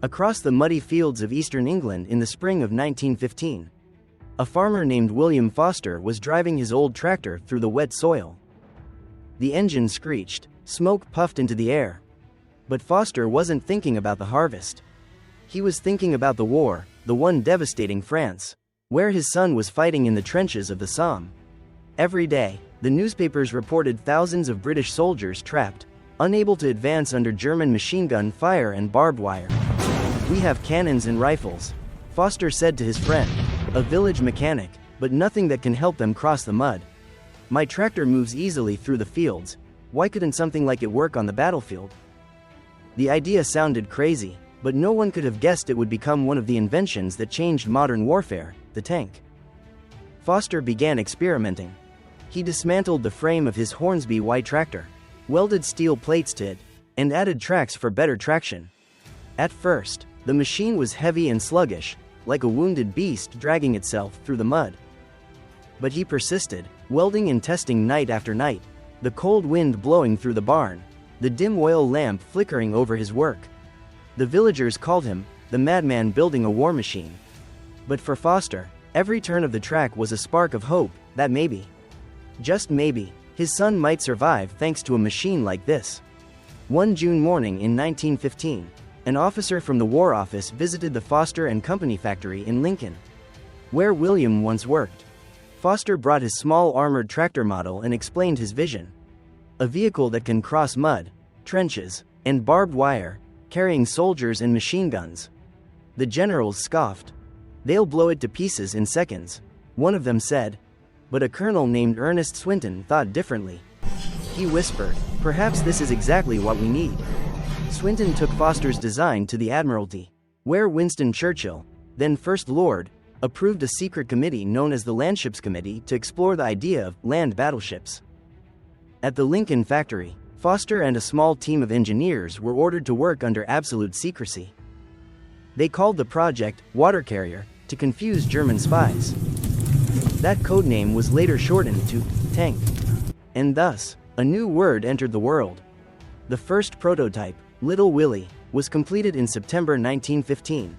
Across the muddy fields of eastern England in the spring of 1915, a farmer named William Foster was driving his old tractor through the wet soil. The engine screeched, smoke puffed into the air. But Foster wasn't thinking about the harvest. He was thinking about the war, the one devastating France, where his son was fighting in the trenches of the Somme. Every day, the newspapers reported thousands of British soldiers trapped, unable to advance under German machine gun fire and barbed wire. "We have cannons and rifles," Foster said to his friend, a village mechanic, "but nothing that can help them cross the mud. My tractor moves easily through the fields. Why couldn't something like it work on the battlefield?" The idea sounded crazy, but no one could have guessed it would become one of the inventions that changed modern warfare, the tank. Foster began experimenting. He dismantled the frame of his Hornsby Y tractor, welded steel plates to it, and added tracks for better traction. At first, the machine was heavy and sluggish, like a wounded beast dragging itself through the mud. But he persisted, welding and testing night after night, the cold wind blowing through the barn, the dim oil lamp flickering over his work. The villagers called him the madman building a war machine. But for Foster, every turn of the track was a spark of hope that maybe, just maybe, his son might survive thanks to a machine like this. One June morning in 1915, an officer from the War Office visited the Foster and Company factory in Lincoln, where William once worked. Foster brought his small armored tractor model and explained his vision. A vehicle that can cross mud, trenches, and barbed wire, carrying soldiers and machine guns. The generals scoffed. "They'll blow it to pieces in seconds," one of them said. But a colonel named Ernest Swinton thought differently. He whispered, "Perhaps this is exactly what we need." Swinton took Foster's design to the Admiralty, where Winston Churchill, then First Lord, approved a secret committee known as the Landships Committee to explore the idea of land battleships. At the Lincoln factory, Foster and a small team of engineers were ordered to work under absolute secrecy. They called the project Water Carrier to confuse German spies. That codename was later shortened to tank. And thus, a new word entered the world. The first prototype, Little Willie, was completed in September 1915.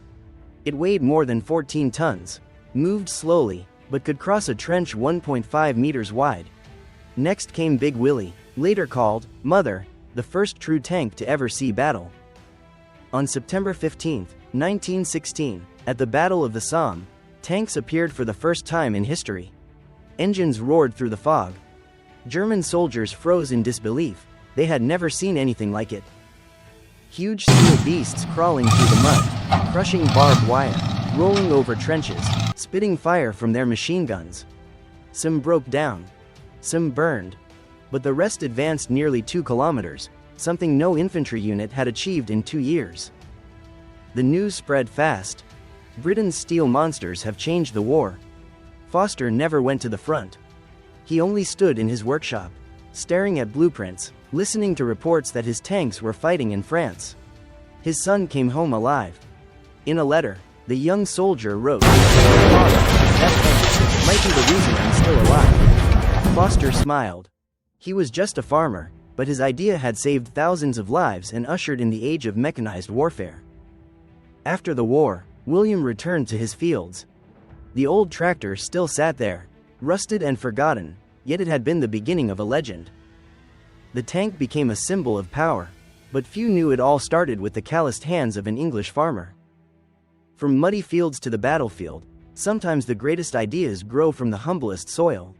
It weighed more than 14 tons, moved slowly, but could cross a trench 1.5 meters wide. Next came Big Willie, later called Mother, the first true tank to ever see battle. On September 15, 1916, at the Battle of the Somme, tanks appeared for the first time in history. Engines roared through the fog. German soldiers froze in disbelief. They had never seen anything like it. Huge steel beasts crawling through the mud, crushing barbed wire, rolling over trenches, spitting fire from their machine guns. Some broke down. Some burned. But the rest advanced nearly 2 kilometers, something no infantry unit had achieved in 2 years. The news spread fast. Britain's steel monsters have changed the war. Foster never went to the front. He only stood in his workshop, staring at blueprints, listening to reports that his tanks were fighting in France. His son came home alive. In a letter, the young soldier wrote, "Father, that tank might be the reason I'm still alive." Foster smiled. He was just a farmer, but his idea had saved thousands of lives and ushered in the age of mechanized warfare. After the war, William returned to his fields. The old tractor still sat there, rusted and forgotten, yet it had been the beginning of a legend. The tank became a symbol of power, but few knew it all started with the calloused hands of an English farmer. From muddy fields to the battlefield, sometimes the greatest ideas grow from the humblest soil.